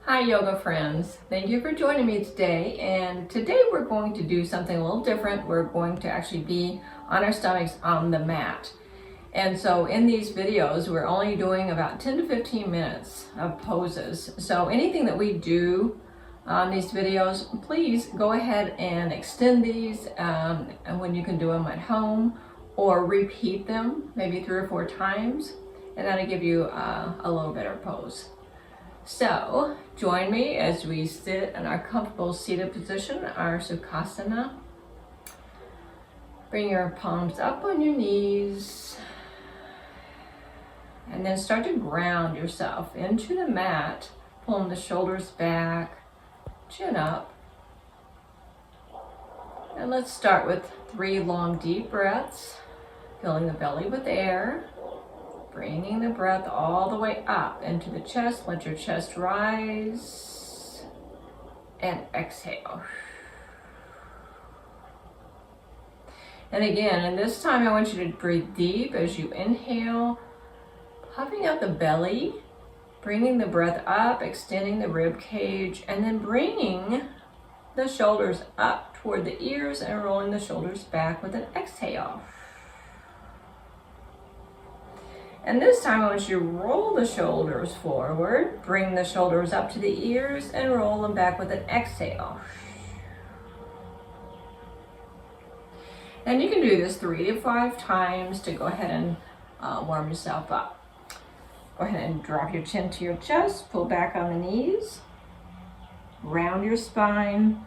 Hi yoga friends, thank you for joining me today, and today we're going to do something a little different. We're going to actually be on our stomachs on the mat. And so in these videos we're only doing about 10 to 15 minutes of poses. So anything that we do on these videos, please go ahead and extend these and when you can do them at home, or repeat them maybe 3 or 4 times, and that'll give you a little better pose. So join me as we sit in our comfortable seated position, our Sukasana. Bring your palms up on your knees and then start to ground yourself into the mat, pulling the shoulders back, chin up. And let's start with 3 long deep breaths, filling the belly with air. Bringing the breath all the way up into the chest. Let your chest rise and exhale. And again, and this time I want you to breathe deep as you inhale, puffing out the belly, bringing the breath up, extending the rib cage, and then bringing the shoulders up toward the ears and rolling the shoulders back with an exhale. And this time I want you to roll the shoulders forward, bring the shoulders up to the ears and roll them back with an exhale. And you can do this 3 to 5 times to go ahead and warm yourself up. Go ahead and drop your chin to your chest, pull back on the knees, round your spine.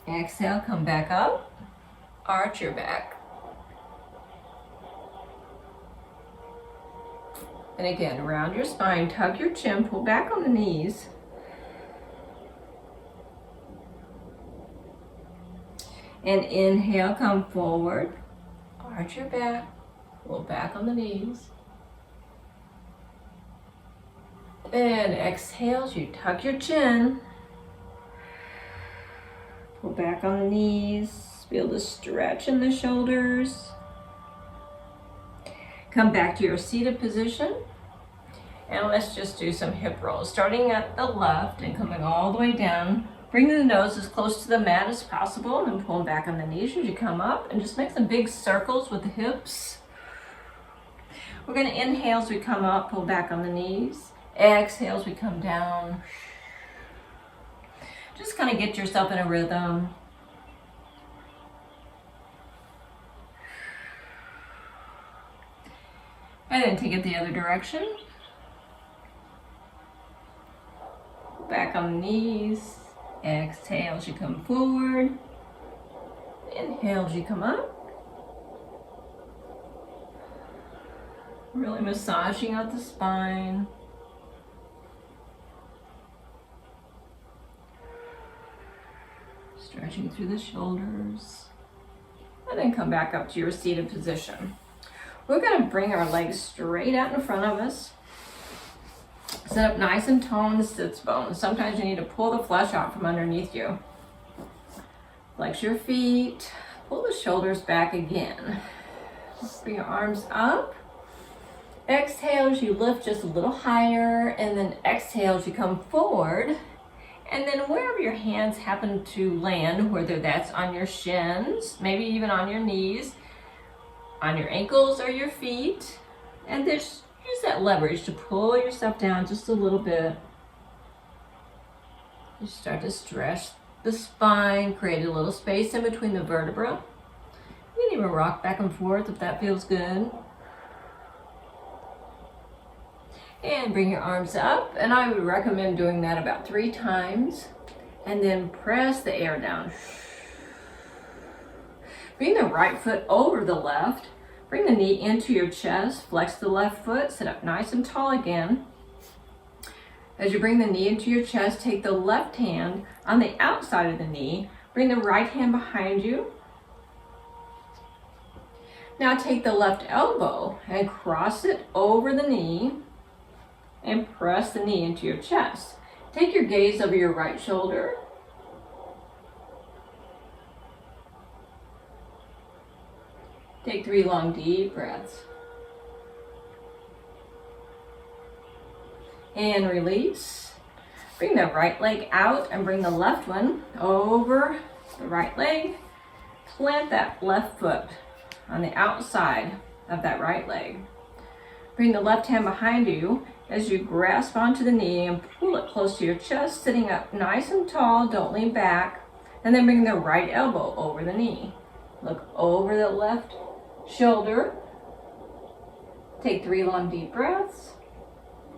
Exhale, come back up, arch your back. And again, round your spine, tuck your chin, pull back on the knees. And inhale, come forward, arch your back, pull back on the knees. And exhale as you tuck your chin. Pull back on the knees, feel the stretch in the shoulders. Come back to your seated position, and let's just do some hip rolls. Starting at the left and coming all the way down, bringing the nose as close to the mat as possible, and pulling back on the knees as you come up, and just make some big circles with the hips. We're going to inhale as we come up, pull back on the knees. Exhale as we come down. Just kind of get yourself in a rhythm. And then take it the other direction. Back on the knees. Exhale as you come forward. Inhale as you come up. Really massaging out the spine. Stretching through the shoulders, and then come back up to your seated position. We're going to bring our legs straight out in front of us. Sit up nice and tall in the sits bones. Sometimes you need to pull the flesh out from underneath you. Flex your feet, pull the shoulders back again. Bring your arms up. Exhale as you lift just a little higher, and then exhale as you come forward. And then wherever your hands happen to land, whether that's on your shins, maybe even on your knees, on your ankles or your feet, and just use that leverage to pull yourself down just a little bit. You start to stretch the spine, create a little space in between the vertebrae. You can even rock back and forth if that feels good. And bring your arms up, and I would recommend doing that about 3 times, and then press the air down. Bring the right foot over the left, bring the knee into your chest, flex the left foot, sit up nice and tall again. As you bring the knee into your chest, take the left hand on the outside of the knee, bring the right hand behind you. Now take the left elbow and cross it over the knee, and press the knee into your chest. Take your gaze over your right shoulder. Take 3 long deep breaths. And release. Bring the right leg out and bring the left one over the right leg. Plant that left foot on the outside of that right leg. Bring the left hand behind you as you grasp onto the knee and pull it close to your chest, sitting up nice and tall, don't lean back. And then bring the right elbow over the knee. Look over the left shoulder. Take 3 long deep breaths.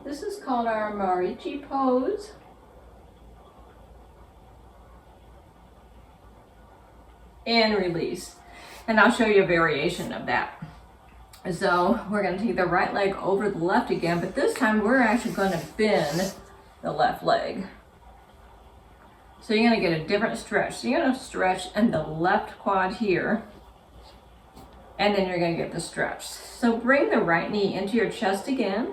This is called our Marichi pose. And release. And I'll show you a variation of that. So we're going to take the right leg over the left again, but this time we're actually going to bend the left leg. So you're going to get a different stretch. So you're going to stretch in the left quad here, and then you're going to get the stretch. So bring the right knee into your chest again.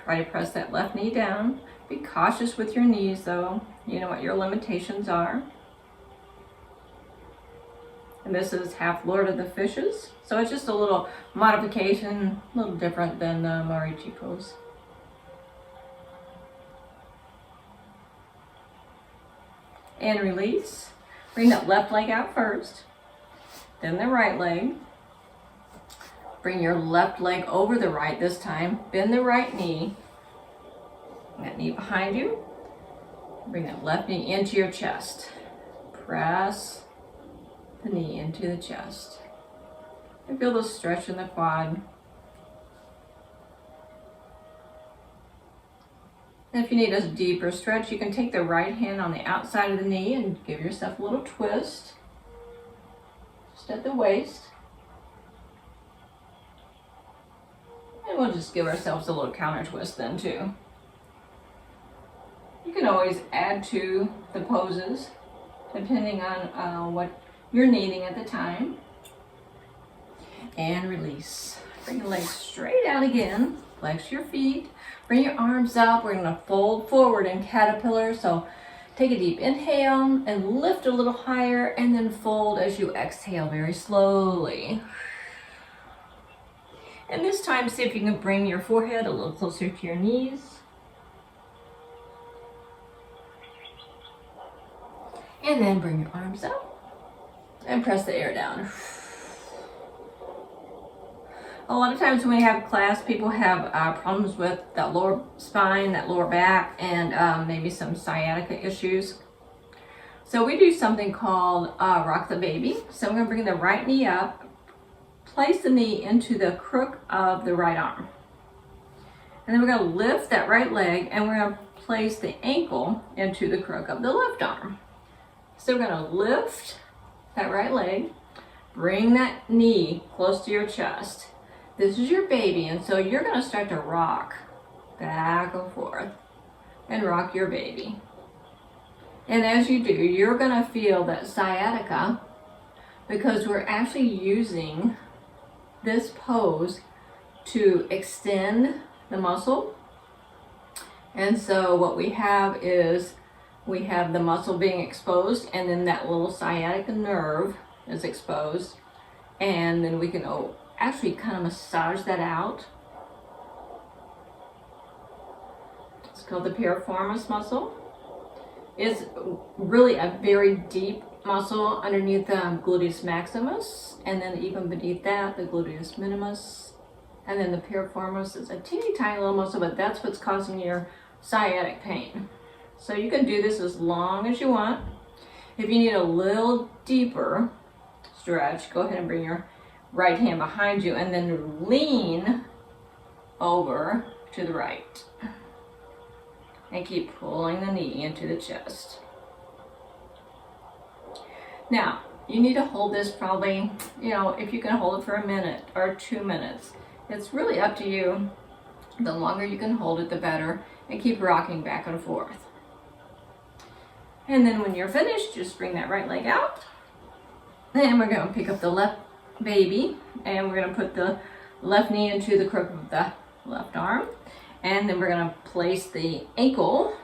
Try to press that left knee down. Be cautious with your knees though. You know what your limitations are. And this is half Lord of the Fishes. So it's just a little modification, a little different than the Marichi pose. And release. Bring that left leg out first, then the right leg. Bring your left leg over the right this time. Bend the right knee. That knee behind you. Bring that left knee into your chest. Press the knee into the chest. And feel the stretch in the quad. And if you need a deeper stretch, you can take the right hand on the outside of the knee and give yourself a little twist. Just at the waist. And we'll just give ourselves a little counter twist then too. You can always add to the poses depending on what you're needing at the time. And release. Bring the legs straight out again. Flex your feet. Bring your arms up. We're going to fold forward in caterpillar. So take a deep inhale and lift a little higher, and then fold as you exhale very slowly. And this time, see if you can bring your forehead a little closer to your knees. And then bring your arms up and press the air down. A lot of times when we have class, people have problems with that lower spine, that lower back, and maybe some sciatica issues. So we do something called rock the baby. So I'm going to bring the right knee up, place the knee into the crook of the right arm. And then we're going to lift that right leg, and we're going to place the ankle into the crook of the left arm. So we're going to lift that right leg, bring that knee close to your chest. This is your baby, and so you're going to start to rock back and forth and rock your baby. And as you do, you're going to feel that sciatica, because we're actually using this pose to extend the muscle. And so what we have is we have the muscle being exposed, and then that little sciatica nerve is exposed, and then we can actually kind of massage that out. It's called the piriformis muscle. It's really a very deep muscle underneath the gluteus maximus, and then even beneath that, the gluteus minimus, and then the piriformis is a teeny tiny little muscle, but that's what's causing your sciatic pain. So you can do this as long as you want. If you need a little deeper stretch, go ahead and bring your right hand behind you and then lean over to the right. And keep pulling the knee into the chest. Now, you need to hold this probably, if you can hold it for a minute or 2 minutes. It's really up to you. The longer you can hold it, the better. And keep rocking back and forth. And then when you're finished, just bring that right leg out. And we're going to pick up the left baby, and we're going to put the left knee into the crook of the left arm. And then we're going to place the ankle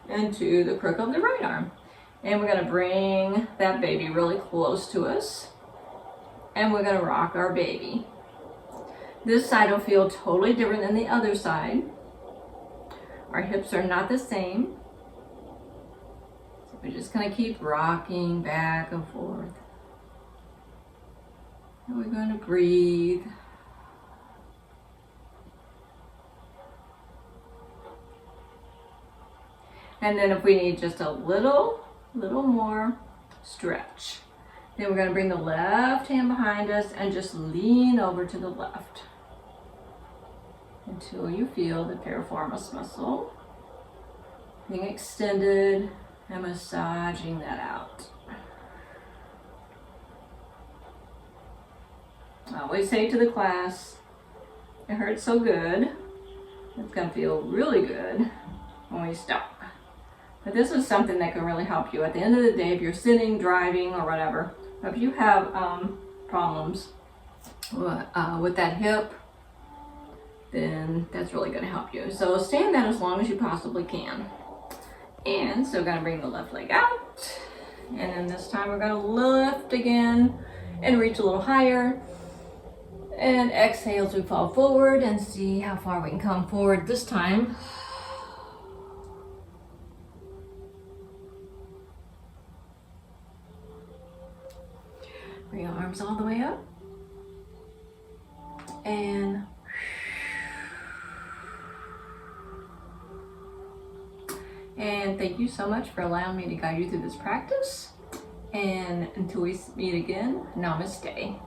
into the crook of the right arm. And we're going to bring that baby really close to us. and we're gonna rock our baby. This side will feel totally different than the other side. Our hips are not the same. So we're just gonna keep rocking back and forth. And we're gonna breathe. And then if we need just a little more stretch, then we're gonna bring the left hand behind us and just lean over to the left until you feel the piriformis muscle being extended and massaging that out. I always say to the class, it hurts so good, it's gonna feel really good when we stop. But this is something that can really help you at the end of the day if you're sitting, driving, or whatever. If you have problems with that hip, then that's really going to help you. So stay in that as long as you possibly can. And so we're going to bring the left leg out. And then this time we're going to lift again and reach a little higher. And exhale as we fall forward and see how far we can come forward this time. Bring your arms all the way up. And thank you so much for allowing me to guide you through this practice. And until we meet again, namaste.